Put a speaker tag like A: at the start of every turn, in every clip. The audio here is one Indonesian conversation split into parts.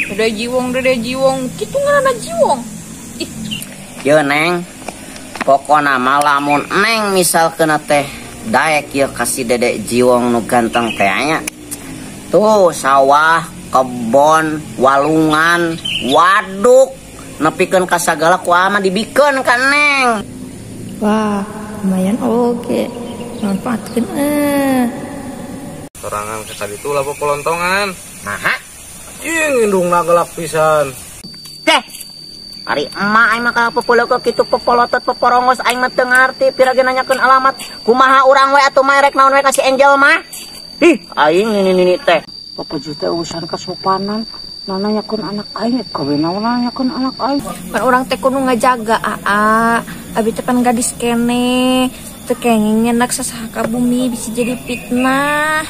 A: Dede jiwong, gitu ngaranna jiwong. Ih,
B: Kieu Neng, pokona mah lamun Neng misalkeun teh daek kieu kasih Dede jiwong nu ganteng teh nya. Tuh sawah, kebon, walungan, waduk, nepikeun ka sagala kumaha dibikeun ka Neng.
A: wah, lumayan oke. Manfaatkeun
C: Sorangan ke kaditu lah pelontongan.
B: Naha?
C: Ing indungna gelap pisan.
B: Teh. Ari emak aing mah kalau popologo kitu popolotot poporongos aing mah teu ngarti pirage nanyakeun alamat. Kumaha urang we atuh mah rek naon we kasih Angel mah? Ih, aing nini teh.
D: Bapak juta urusan kesopanan. Nanyakeun anak aing, kawe naon nanyakeun anak aing.
A: Kan orang teh kudu ngajaga abi teh pan gadis kene. Teu kenging nyenak sasaha ka bumi bisa jadi fitnah.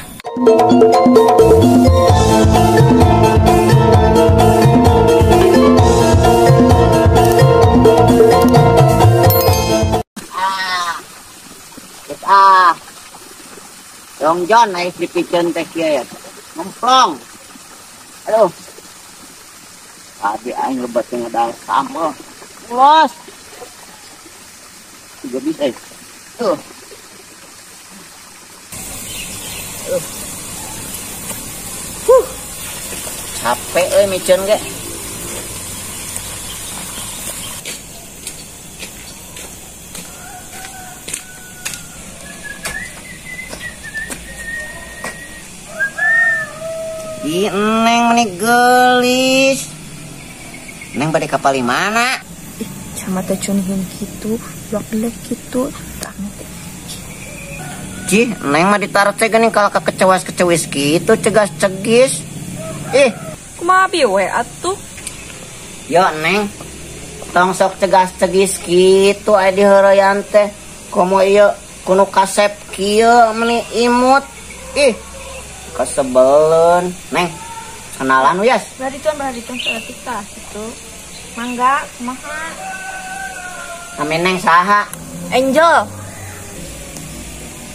B: Long John naik dipikeun teh kieu ya. Ngemplong. Aduh. Tadi aing lebat ngedal sambel. Ulos. Juga bisa. Tuh. Capek euy miceun ge. Ih, Neng menik gelis. Neng bade kapal di mana?
A: Ih, sama teh cunihin kitu, blok-blok kitu.
B: Cih, Neng mah ditaruh teh geuning kalau kecewas-kecewis gitu, cegas-cegis. Ih,
A: Kumaha bi we atuh?
B: yo Neng. Tong sok cegas-cegis gitu aya di heureuyan teh. Komo ieu kudu kasep kieu meuni imut. Ih, kasebeleun. Neng, kenalan wias.
A: Bariton saeutik gitu. Mangga, kumaha?
B: Nami Neng saha?
A: Angel.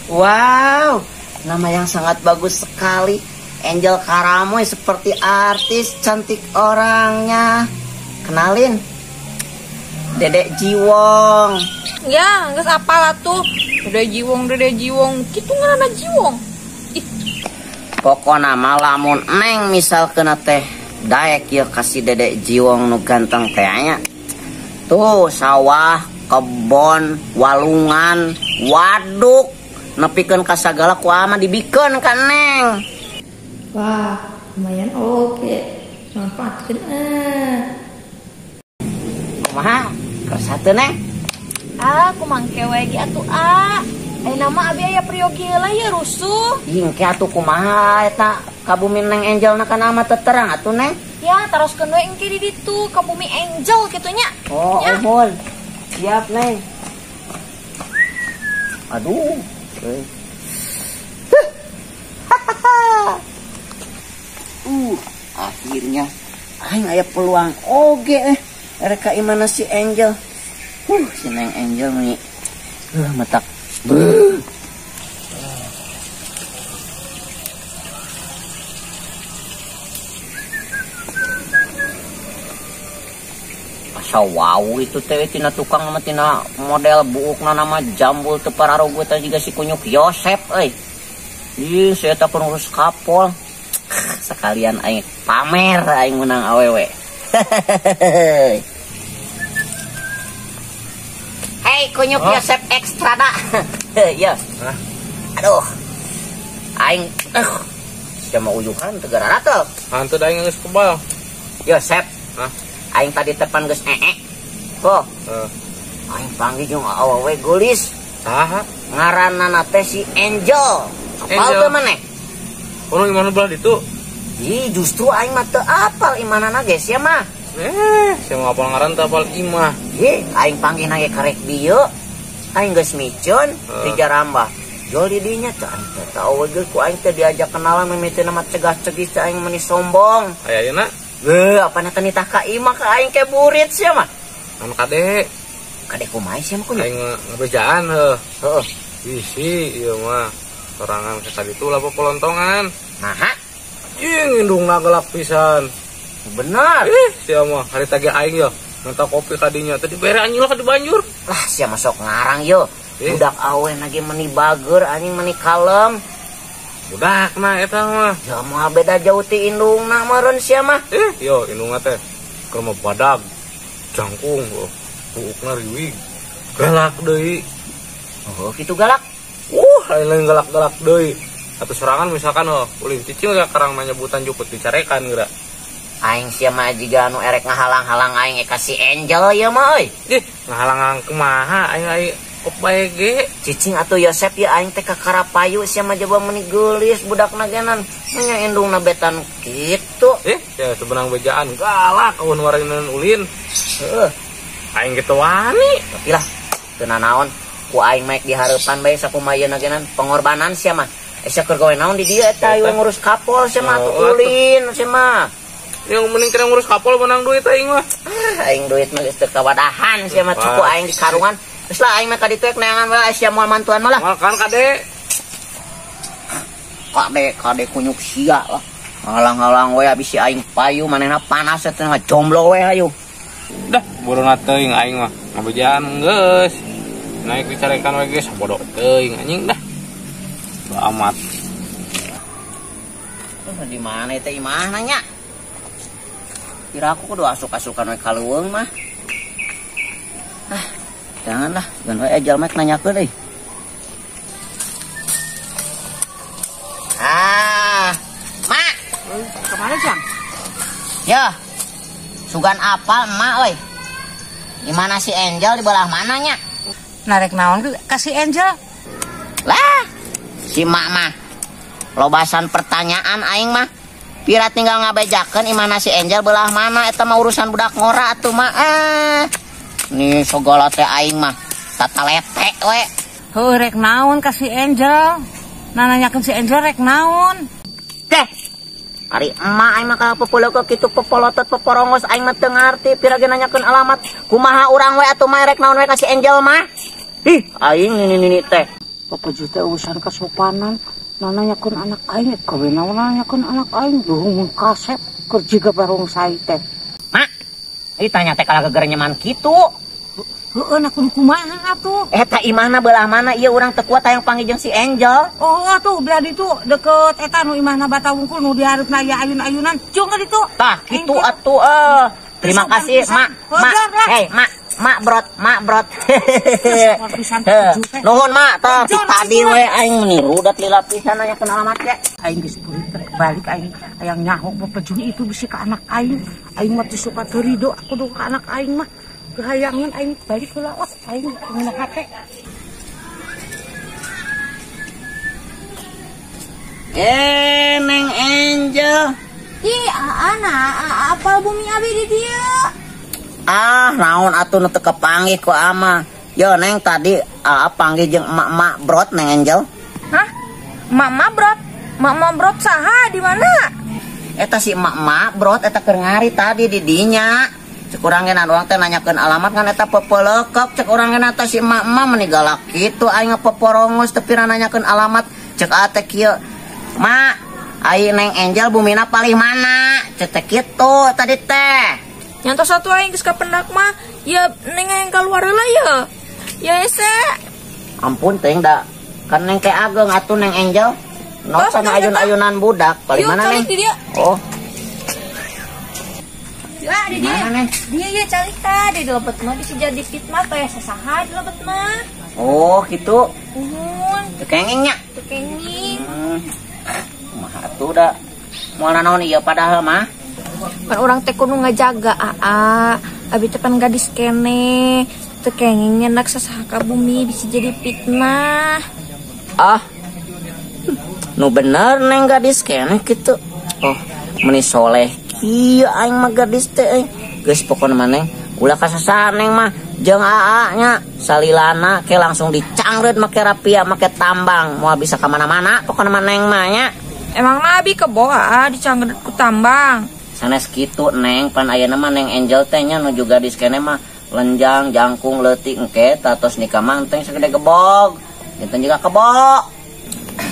B: Wow, nama yang sangat bagus sekali. Angel Karamoy seperti artis, cantik orangnya. Kenalin, Dedek Jiwong.
A: Ya, geus apal atuh. Dede jiwong, gitu ngaranna jiwong. Ih,
B: Pokona mah lamun Neng misalkeun teh daek kieu kasih Dedek Jiwong nu ganteng teh nya. Tuh sawah, kebon, walungan, waduk, nepikeun ka sagala kumaha dibikeun ka Neng.
A: wah, lumayan oke. Manfaatkeun
B: Kumaha? Kersa teu Neng?
A: kumangke we ge atuh Ayeuna mah abi aya priyogi heula ya rusuh.
B: Hingke atuh kumaha eta ka bumi Neng Angelna kana mah teu terang atuh Neng.
A: Ya, teruskeun we engke di ditu ka bumi Angel kitu nya.
B: Oh,
A: Ya.
B: mohon. Siap, Neng. Aduh. Akhirnya aing aya peluang oge reka imana si Angel. Si Neng Angel nih. Matak. Wow itu teh tina tukang mah tina model buukna nama jambul teu pararogo teh juga si kunyuk Yosep euy. Ih, saya teh pengurus kapol. Sekalian aing pamer aing menang awewe. Hei kunyuk Yosep ekstra dah. Ya. Aduh. Aing siapa uyuhan teu gara ratel.
C: Hantu da aing geus kebal.
B: Yosep.
C: Hah?
B: Aing tadi tepan geus Kok? Aing panggil jeung awewe gulis.
C: Saha?
B: Ngaranna teh si Angel. Apal teu maneh?
C: Orang gimana belah ditu?
B: Ih, justru aing mah teu apal imanana geus ya mah.
C: Saya mau apal ngaran teh apal imah.
B: Ih, aing panggil nage karek dieu. Aing geus micun di Jarambah. Jol di dinya teh aing teh tau we ku aing teh diajak kenalan mimiti nama cegah-cegih teh aing meuni sombong.
C: Aya ayeuna
B: Apana teh nitah ka imah ka aing ke burit sia mah.
C: anu kade.
B: Kade kumaha sia mah kudu.
C: Aing ngabejaan heuh.
B: Heeh.
C: Bisi ieu mah. Sorangan ke kaditu lah pelontongan.
B: Naha?
C: Ing indungna gelap pisan.
B: Benar.
C: Sia mah hari tagi aing yo. Minta kopi kadinya tadi bere anjing lah di banjur.
B: Lah sia masuk ngarang yo.
C: Eh.
B: Budak awen lagi meni bager anjing meni kalem.
C: Budakna eta mah.
B: Ya mah beda jauh ti indungna meureun sia mah.
C: Yo indung teh keur mah badag. Jangkung buukna riwig. Galak deui.
B: Oh kitu galak.
C: Lain galak-galak deui. Atuh serangan misalkan ulin cicing karang menyebutan juput dicarekan geura.
B: Aing sia mah jiga anu erek ngahalang-halang aing kasih Angel ya mah euy.
C: Ngahalang-halang kumaha aing op bae ge.
B: Cicing atuh Yosep ya aing teh ka Karapayu sia mah coba meuni geulis budakna genan. Nya indungna betan kitu.
C: Ya sebenang bejaan galak kawan warangan ulin.
B: Heuh.
C: Aing gitu wani.
B: Tapi lah teu nanaon ku aing maek di hareupan bae sakumayeuna genan pengorbanan sia mah. Sia keur gawe naon di dieu eta aya ngurus kapol sia mah atuh ulin sia mah.
C: Yang mending kena ngurus kapal menang duit aing mah.
B: Aing duit mah geus teu kawadahan sia mah cukup aing di karungan. Geus lah aing mah ka ditu neangan bae sia moal mantuan mah lah.
C: Makan kade.
B: Kade kunyuk sia lah. Halang-halang we abis si aing payu manehna panas teh jomblo we hayu.
C: Dah buruna teuing aing mah. Ngabejaan geus. Naik dicarekan we geus bodoh teuing anjing dah. Amat.
B: Di mana teh imahna nya? Kira aku kudu asuk-asukan we kaleuweung mah. Janganlah, gan we ejal mah nanyakeun deui. Mak.
D: Kemana, Jang?
B: Ya. Sugan apal emak euy. Di mana si Angel di belah mananya?
D: Narek naon kasih Angel?
B: Lah, si mak mah lobasan pertanyaan aing mah. Pira tinggal ngabejakeun imana si Angel belah mana eta mah urusan budak ngora atuh mah. Nih segala teh aing mah tata lete we.
D: Heuh rek naon kasih Angel? Nanyakeun si Angel rek naon?
B: Teh. Ari emak aing mah kalau popologo kitu popolotot poporongos aing mah teu ngarti pira ge nanyakeun alamat. Kumaha urang we atuh mah rek naon we kasih Angel mah? Ih, aing nini teh.
D: Papajuh teh urusan kasopanan. Nanyakeun anak aing kawe naon nanyakeun anak aing duhung mun kasep keur jiga barong sai teh.
B: Mak, ieu tanya teh kala geger nyaman kitu.
D: Heueuh na kumaha atuh?
B: Eta imahna belah mana ieu urang teu kuat hayang panggil jeung si Angel.
D: Oh atuh belah ditu deket eta nu imahna Batawungkul nu di hareupna aya ayun-ayunan. Jeung ka ditu.
B: Tah kitu atuh Terima kasih mak. Hei mak brot. Nuhun mak teh tadi we aing meniru dat lila pisan aya kenal alamat ge.
D: Aing geus balik aing hayang nyaho pepejuh itu bisi ka anak aing. Aing mah teu suka teu ridho aku do ka anak aing mah. Kehayangan aing balik heula aing ngena hate.
B: Neng Angel.
A: Ih, apal bumi abi di dia.
B: Naon atuh nu teu kepanggih ku ama. Yo neng tadi panggil jeung emak brot neng Angel.
A: Hah? Mama brot saha di mana?
B: Eta si emak brot eta keur ngari tadi di dinya. Cek urang geuna doang teh nanyakeun alamat kan eta pepeleukep cek urang geuna teh si emak meuni galak kitu aing peporongos teu pira nanyakeun alamat cek teh kieu. Mak, ai neng Angel bumina palih mana? Cek teh kitu tadi teh.
A: Nyantos satu aing geus kapendak mah, ya neng yang keluar heula ya. Ya ese.
B: Ampun teh da. Kan neng teh ageng atuh neng Angel. Nok sana ayun-ayunan budak, palih mana neng? Oh.
A: Ya di dia. Dia ya carita di lobet mah bisa jadi fitnah teh sasaha di lobet mah.
B: Oh, gitu.
A: Teu
B: kenging nya.
A: Teu kenging.
B: Kumaha atuh da. Moal naon ieu padahal mah.
A: Kan orang teh kudu ngajaga abi teh pan gadis kene. Teu kenging nyenak sasaha ka bumi bisa jadi fitnah.
B: Nu bener neng gadis kene kitu. Oh, meuni soleh kieu aing mah gadis teh. Geus pokona mah neng ulah kasasahan neng mah jeung nya salilana ke langsung dicangreut make rapia make tambang moal bisa ka mana-mana pokona mah neng mah nya.
A: Emang nabi kebo dicangreut ku tambang.
B: Sanes kitu neng pan ayeuna mah neng Angel teh nya nu juga gadis kene mah lenjang jangkung leutik engke tatos nikah mah teh sagede gebog. Enten juga kebo.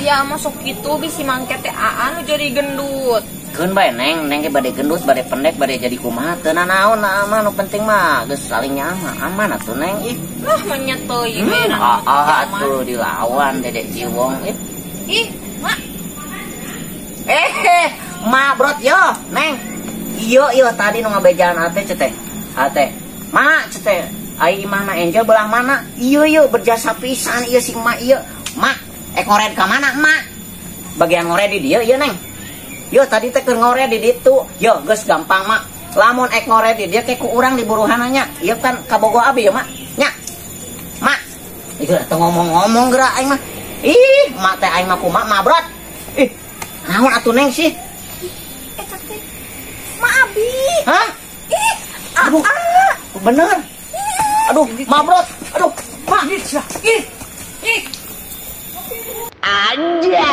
A: Dia masuk itu bisi mangke teh nu jadi gendut.
B: Keun bae neng, neng ge bade gendut, bade pendek, bade jadi kumaha teu naon mah nu penting mah geus saling nyaman, aman atuh neng ih.
A: Lah menyetoi we
B: Atuh dilawan Dedek Jiwong ih.
A: Ih, mak.
B: Ma brot yo, neng. Iyo tadi nu ngabejaan ate ceteh. Ate. Ma ceteh. Ai mana Angel belah mana? Iyo berjasa pisan ieu si Ma ieu. Ma, ngored ka mana, Ma? Bagian ngored di dieu ieu neng. Yo tadi teh keur ngored di ditu. Yo geus gampang, Ma. Lamun ngored di dieu ke ku urang di buruhananya. Ieu kan kabogo abi ya, Ma. Nya. Ma. Ieu teh ngomong-ngomong geura aing mah. Ih, Ma teh aing mah kumaha, Ma brot. Ih, naon atuh neng sih?
A: Eta teh Ma Abi.
B: Hah?
A: Ih,
B: Aduh, bener. Aduh, Ma brot. Aduh, Ma.
D: Ih,
B: Aja.